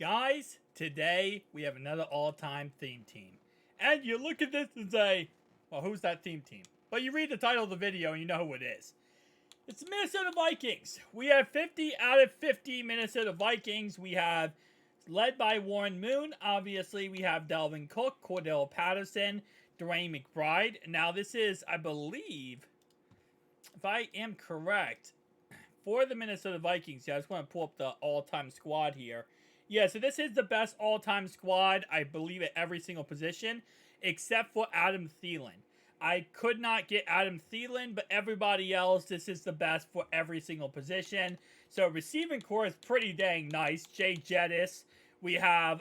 Guys, today we have another all-time theme team. And you look at this and say, well, who's that theme team? But you read the title of the video and you know who it is. It's the Minnesota Vikings. We have 50 out of 50 Minnesota Vikings. We have, led by Warren Moon, obviously, we have Dalvin Cook, Cordell Patterson, Dwayne McBride. Now, this is, I believe, if I am correct, for the Minnesota Vikings, I just want to pull up the all-time squad here. Yeah, so this is the best all-time squad, I believe, at every single position, except for Adam Thielen. I could not get Adam Thielen, but everybody else, this is the best for every single position. So receiving core is pretty dang nice. Jay Jettis. We have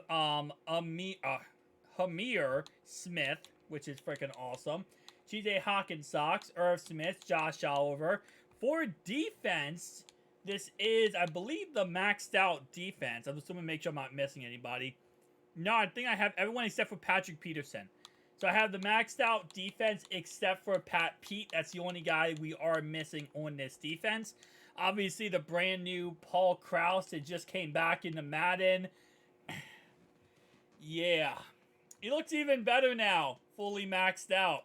Hamir Smith, which is freaking awesome. TJ Hawkinsocks, Irv Smith, Josh Oliver. For defense, this is, I believe, the maxed out defense. I'm assuming make sure I'm not missing anybody. No, I think I have everyone except for Patrick Peterson. So I have the maxed out defense except for Pete. That's the only guy we are missing on this defense. Obviously, the brand new Paul Krause that just came back into Madden. Yeah. He looks even better now. Fully maxed out.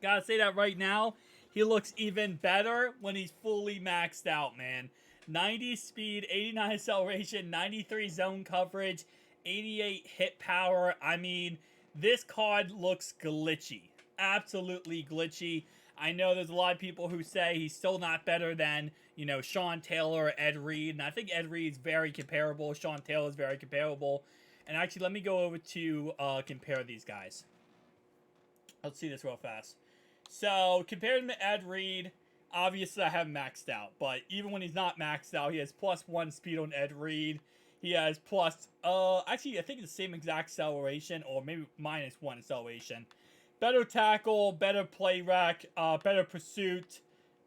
Gotta say that right now. He looks even better when he's fully maxed out, man. 90 speed, 89 acceleration, 93 zone coverage, 88 hit power. I mean, this card looks glitchy. Absolutely glitchy. I know there's a lot of people who say he's still not better than, you know, Sean Taylor or Ed Reed. And I think Ed Reed's very comparable. Sean Taylor is very comparable. And actually, let me go over to compare these guys. Let's see this real fast. So, compared him to Ed Reed, obviously I have maxed out. But even when he's not maxed out, he has +1 speed on Ed Reed. He has actually, I think it's the same exact acceleration, or maybe -1 acceleration. Better tackle, better play rec, better pursuit,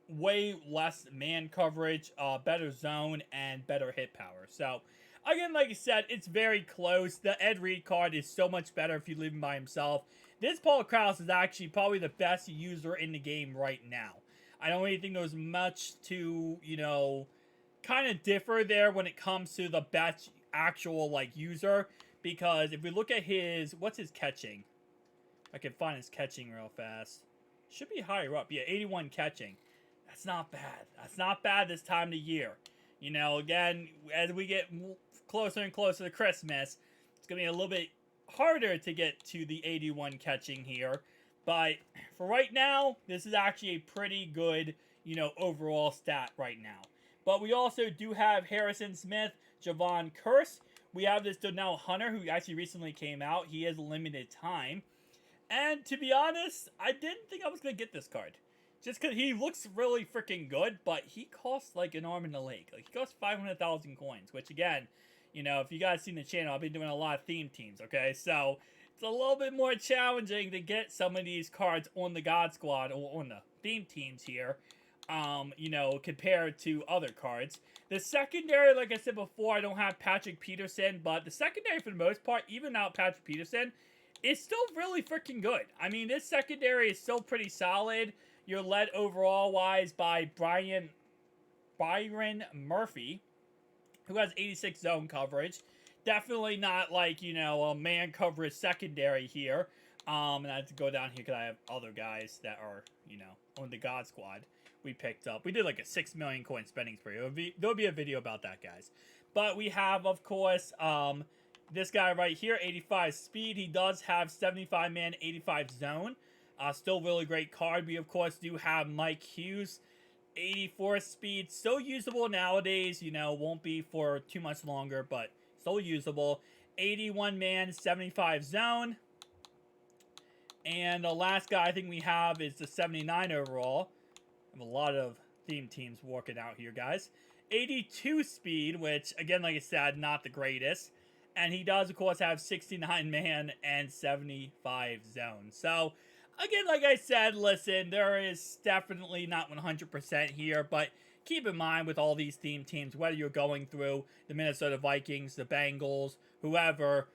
way less man coverage, better zone, and better hit power. So, again, like I said, it's very close. The Ed Reed card is so much better if you leave him by himself. This Paul Krause is actually probably the best user in the game right now. I don't really think there's much to, you know, kind of differ there when it comes to the best actual, like, user. Because if we look at his, what's his catching? I can find his catching real fast. Should be higher up. Yeah, 81 catching. That's not bad. That's not bad this time of year. You know, again, as we get closer and closer to Christmas, it's going to be a little bit harder to get to the 81 catching here. But for right now, this is actually a pretty good, you know, overall stat right now. But we also do have Harrison Smith, Javon Curse. We have this Donnell Hunter, who actually recently came out. He has limited time. And to be honest, I didn't think I was going to get this card. Just because he looks really freaking good, but he costs like an arm and a leg. Like, he costs 500,000 coins, which again, you know, if you guys seen the channel, I've been doing a lot of theme teams, okay? So, it's a little bit more challenging to get some of these cards on the God Squad, or on the theme teams here, you know, compared to other cards. The secondary, like I said before, I don't have Patrick Peterson, but the secondary, for the most part, even without Patrick Peterson, is still really freaking good. I mean, this secondary is still pretty solid. You're led overall-wise by Byron Murphy, who has 86 zone coverage. Definitely not like, you know, a man coverage secondary here. And I have to go down here because I have other guys that are, you know, on the God Squad we picked up. We did like a 6 million coin spending spree. There'll be a video about that, guys. But we have, of course, this guy right here, 85 speed. He does have 75 man, 85 zone. Still really great card. We, of course, do have Mike Hughes, 84 speed. Still usable nowadays. You know, won't be for too much longer, but still usable. 81 man, 75 zone. And the last guy I think we have is the 79 overall. I have a lot of theme teams working out here, guys. 82 speed, which, again, like I said, not the greatest. And he does, of course, have 69 man and 75 zone. So, again, like I said, listen, there is definitely not 100% here, but keep in mind with all these theme teams, whether you're going through the Minnesota Vikings, the Bengals, whoever,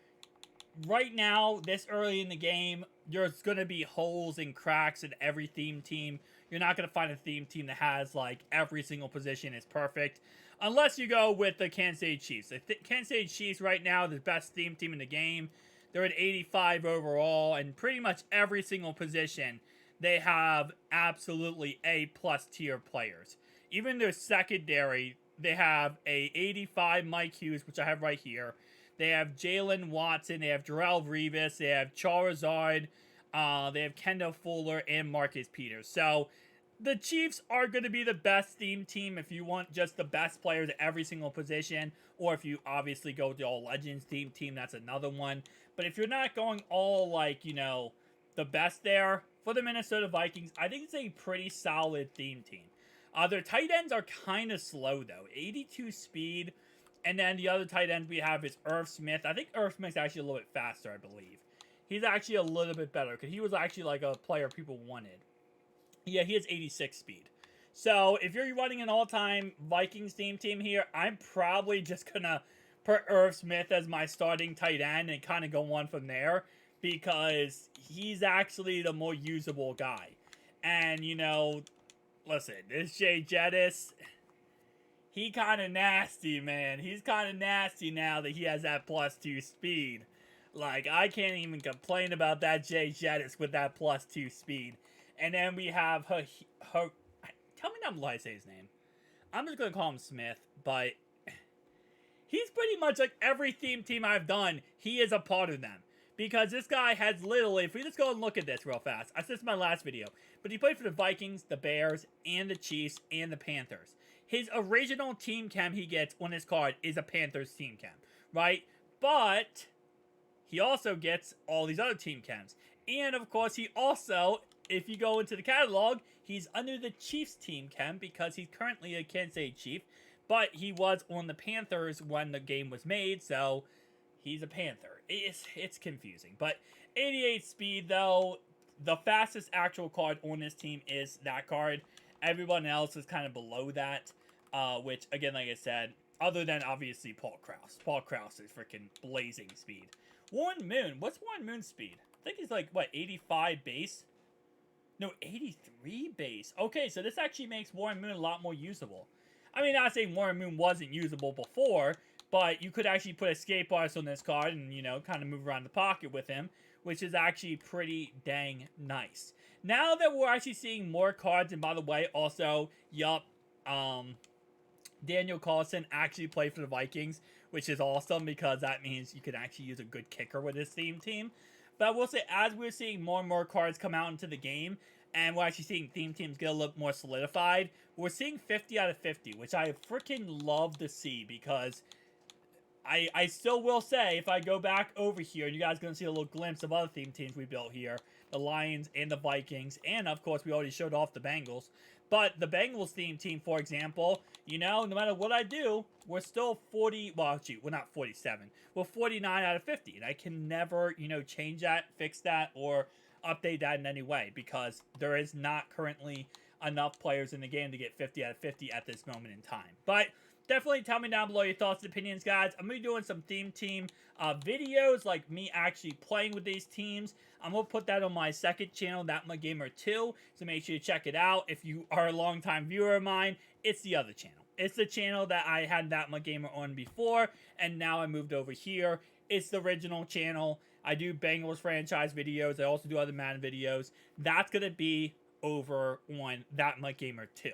right now, this early in the game, there's going to be holes and cracks in every theme team. You're not going to find a theme team that has, like, every single position is perfect. Unless you go with the Kansas City Chiefs. The Kansas City Chiefs right now, the best theme team in the game. They're at 85 overall, and pretty much every single position, they have absolutely A-plus tier players. Even their secondary, they have a 85 Mike Hughes, which I have right here. They have Jalen Watson, they have Darrelle Revis, they have Charizard, they have Kendall Fuller, and Marcus Peters. So, the Chiefs are going to be the best theme team if you want just the best players at every single position, or if you obviously go with the All Legends theme team, that's another one. But if you're not going all, like, you know, the best there, for the Minnesota Vikings, I think it's a pretty solid theme team. Their tight ends are kind of slow, though. 82 speed, and then the other tight end we have is Irv Smith. I think Irv Smith's actually a little bit faster, I believe. He's actually a little bit better, because he was actually, like, a player people wanted. Yeah, he has 86 speed. So, if you're running an all-time Vikings theme team here, I'm probably just going to put Irv Smith as my starting tight end and kind of go on from there, because he's actually the more usable guy. And, you know, listen, this Jay Jettis, he kind of nasty, man. He's kind of nasty now that he has that +2 speed. Like, I can't even complain about that Jay Jettis with that +2 speed. And then we have her tell me not how to say his name. I'm just going to call him Smith, but he's pretty much like every theme team I've done, he is a part of them. Because this guy has literally, if we just go and look at this real fast, I said this in my last video, but he played for the Vikings, the Bears, and the Chiefs, and the Panthers. His original team chem he gets on his card is a Panthers team chem, right? But he also gets all these other team chems. And of course, he also, if you go into the catalog, he's under the Chiefs team chem because he's currently a Kansas City Chief, but he was on the Panthers when the game was made, so he's a Panther. It's confusing. But 88 speed, though, the fastest actual card on this team is that card. Everyone else is kind of below that, which, again, like I said, other than, obviously, Paul Krause. Paul Krause is freaking blazing speed. Warren Moon. What's Warren Moon's speed? I think he's like, what, 85 base? No, 83 base. Okay, so this actually makes Warren Moon a lot more usable. I mean, not saying Warren Moon wasn't usable before, but you could actually put escape artist on this card and, you know, kind of move around the pocket with him, which is actually pretty dang nice. Now that we're actually seeing more cards, and by the way, also, Daniel Carlson actually played for the Vikings, which is awesome because that means you can actually use a good kicker with this theme team. But I will say, as we're seeing more and more cards come out into the game, and we're actually seeing theme teams get a little more solidified, we're seeing 50 out of 50, which I freaking love to see because I still will say, if I go back over here, you guys are going to see a little glimpse of other theme teams we built here. The Lions and the Vikings, and of course we already showed off the Bengals. But the Bengals theme team, for example, you know, no matter what I do, we're still 40, well, shoot, we're not 47. We're 49 out of 50, and I can never, you know, change that, fix that, or update that in any way, because there is not currently enough players in the game to get 50 out of 50 at this moment in time. But definitely tell me down below your thoughts and opinions, guys. I'm going to be doing some theme team videos, like me actually playing with these teams. I'm going to put that on my second channel, That My Gamer 2, so make sure you check it out. If you are a longtime viewer of mine, it's the other channel. It's the channel that I had That My Gamer on before, and now I moved over here. It's the original channel. I do Bengals franchise videos. I also do other Madden videos. That's going to be over on That My Gamer 2.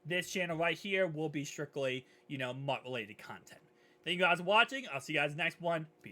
This channel right here will be strictly, you know, MUT-related content. Thank you guys for watching. I'll see you guys next one. Peace.